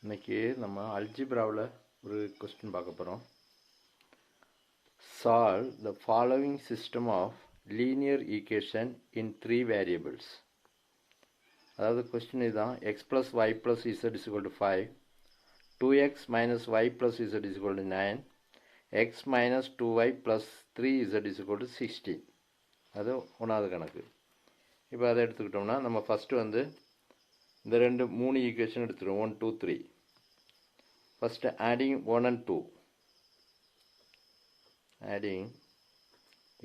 இன்னைக்கு நம்ம அல்ஜிப்ராவில் ஒரு கொஸ்டின் பார்க்க போகிறோம். Solve the following system of linear equation in 3 variables. அதாவது கொஸ்டின் இதுதான். x plus y plus z is equal to 5, 2x minus y plus z is equal to 9, x minus 2y plus 3z is equal to 16. அது ஒன்றாவது கணக்கு. இப்போ அதை எடுத்துக்கிட்டோம்னா நம்ம first வந்து இந்த மூணு ஈக்குவேஷன் எடுத்துருவோம். 1 2 3. First adding 1 and 2. Adding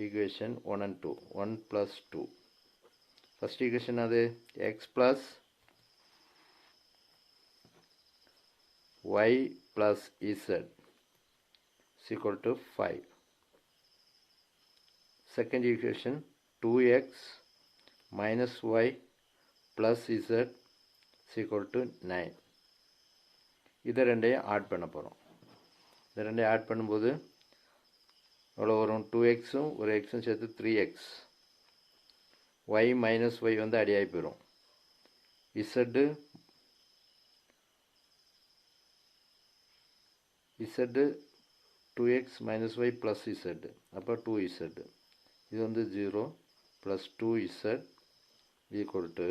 equation 1 and 2. 1 plus 2. First equation is x plus y plus z is equal to 5. Second equation 2x minus y plus z is equal to 9. இதை ரெண்டையும் ஆட் பண்ண போகிறோம். இதை ரெண்டையும் ஆட் பண்ணும்போது எவ்வளோ வரும்? 2xம் ஒரு எக்ஸும் சேர்த்து 3x. y மைனஸ் y வந்து அடியாகி போயிடும். z 2x minus y plus z, அப்போ 2z. இது வந்து 0 plus 2z equal to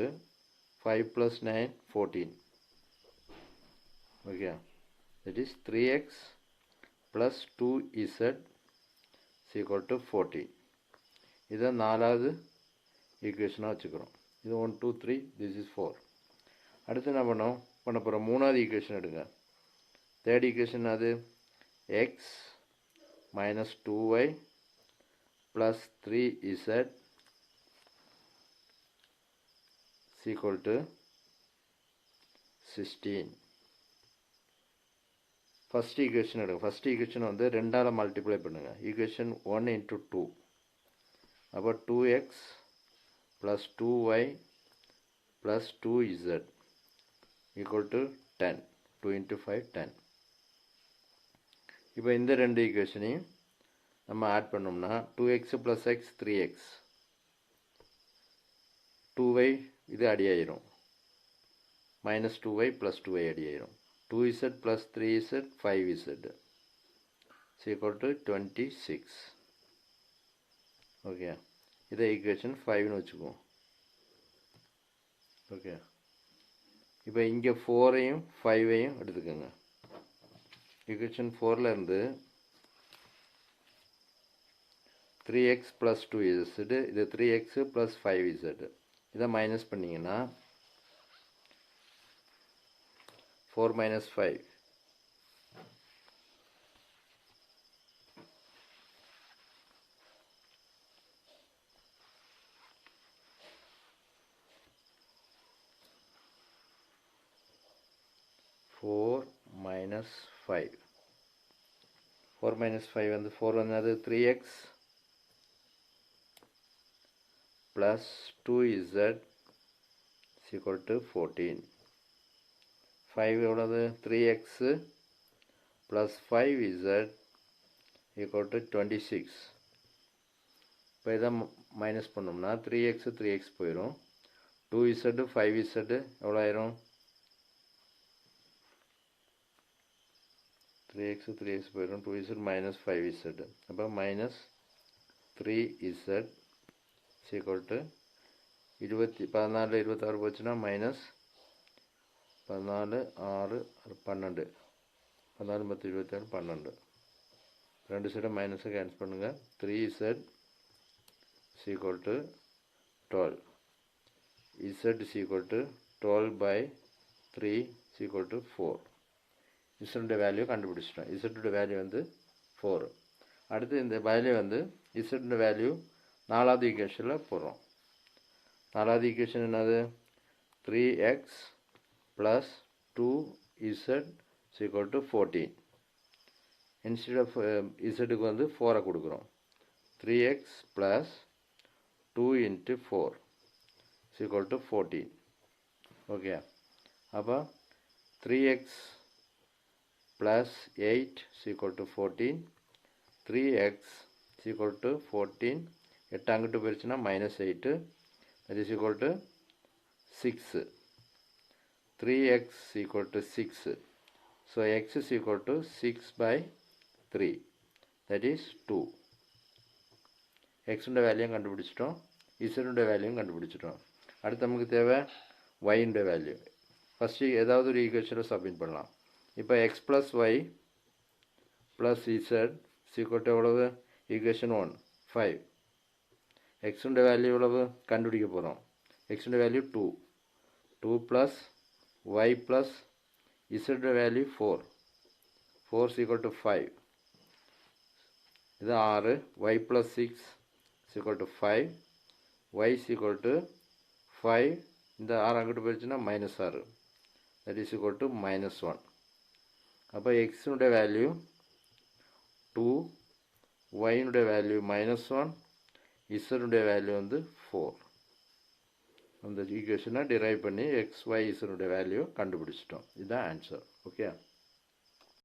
5 plus 9 14. Okay, that is 3x plus 2z is equal to 14. இதை நாலாவது ஈக்குவேஷனாக வச்சுக்கிறோம். இது 1 2 3, this is 4. அடுத்து என்ன பண்ண போகிறோம்? மூணாவது ஈக்குவேஷன் எடுங்க. தேர்ட் ஈக்குவேஷன் அது x minus 2y plus 3z is equal to 16. First equation எடுங்க. ஃபஸ்ட் ஈக்குவேஷன் வந்து ரெண்டால் மல்டிப்ளை பண்ணுங்கள். ஈக்குவேஷன் 1 into 2, அப்போ 2x plus 2y plus 2z equal to 10. 2 into 5 10. இப்போ இந்த ரெண்டு ஈக்குவேஷனையும் நம்ம ஆட் பண்ணோம்னா 2x plus x 3x, 2y இது அடியாயிரும், minus 2y plus 2y அடியாயிரும், 2z plus 3z 5z is equal to 26. Okay, இதை ஈக்குவேஷன் 5னு வச்சுக்குவோம். ஓகே, இப்போ இங்கே 4ஐயும் 5ஐயும் எடுத்துக்கோங்க. ஈக்குவேஷன் 4ல் இருந்து 3x plus 2z, இது 3x plus 5z, இதை மைனஸ் பண்ணிங்கன்னா 4 minus 5. 4 minus 5. 4 minus 5 வந்து 4 வந்து 3x plus 2z is equal to 14. 5 எவ்வளவு? 3x plus 5z equal to 26. இப்போ இதை மைனஸ் பண்ணோம்னா 3x 3x போயிடும். 2z 5z எவ்வளோ ஆயிரும்? 3x 3x போயிடும். 2z minus 5z, அப்போ minus 3z is equal to 14 26 போச்சுன்னா மைனஸ் 14 6 12, 14 10 26 12. ரெண்டு சைடு மைனஸை கேன்சல் பண்ணுங்கள். 3z is equal to 12. z is equal to 12 by 3 is equal to 4. z value கண்டுபிடிச்சிட்டோம். z வேல்யூ வந்து 4. அடுத்து இந்த வேல்யூ வந்து z வேல்யூ நாலாவது ஈக்குவேஷனில் போடுறோம். நாலாவது ஈக்குவேஷன் என்னது? 3x plus 2z is equal to 14. instead of zக்கு வந்து 4 கொடுக்குறோம். 3x plus 2 into 4 is equal to 14. Okay, அப்போ 3x plus 8 is equal to 14. 3x is equal to 14. 8 அங்கிட்டு போயிடுச்சுன்னா minus 8, that is equal to 6. 3x equal to 6. So x is equal to 6/3, that is 2. x உடைய value கண்டுபிடிச்சிட்டோம், z உடைய value கண்டுபிடிச்சிட்டோம். அடுத்து நமக்கு தேவை y உடைய வேல்யூ. ஃபர்ஸ்ட் ஏதாவது ஒரு ஈக்குவேஷனை சப்மிட் பண்ணலாம். இப்போ x plus y plus z equal to எவ்வளவு? ஈக்குவேஷன் 1 5. x உடைய வேல்யூ எவ்வளவு கண்டுபிடிக்க போகிறோம். x உடைய value 2. 2 plus y plus z உடைய வேல்யூ 4. 4 is equal to 5. இது 6. y plus 6 is equal to 5. y is equal to 5. இந்த 6 அங்கிட்டு போயிடுச்சுன்னா minus 6. That is equal to minus 1. அப்போ x உடைய வேல்யூ 2, y உடைய வேல்யூ minus 1, z உடைய வேல்யூ வந்து 4. அந்த ஈக்குவேஷனை டிரைவ் பண்ணி x, y, z உடைய வேல்யூ கண்டுபிடிச்சிட்டோம். இதுதான் ஆன்சர். ஓகே.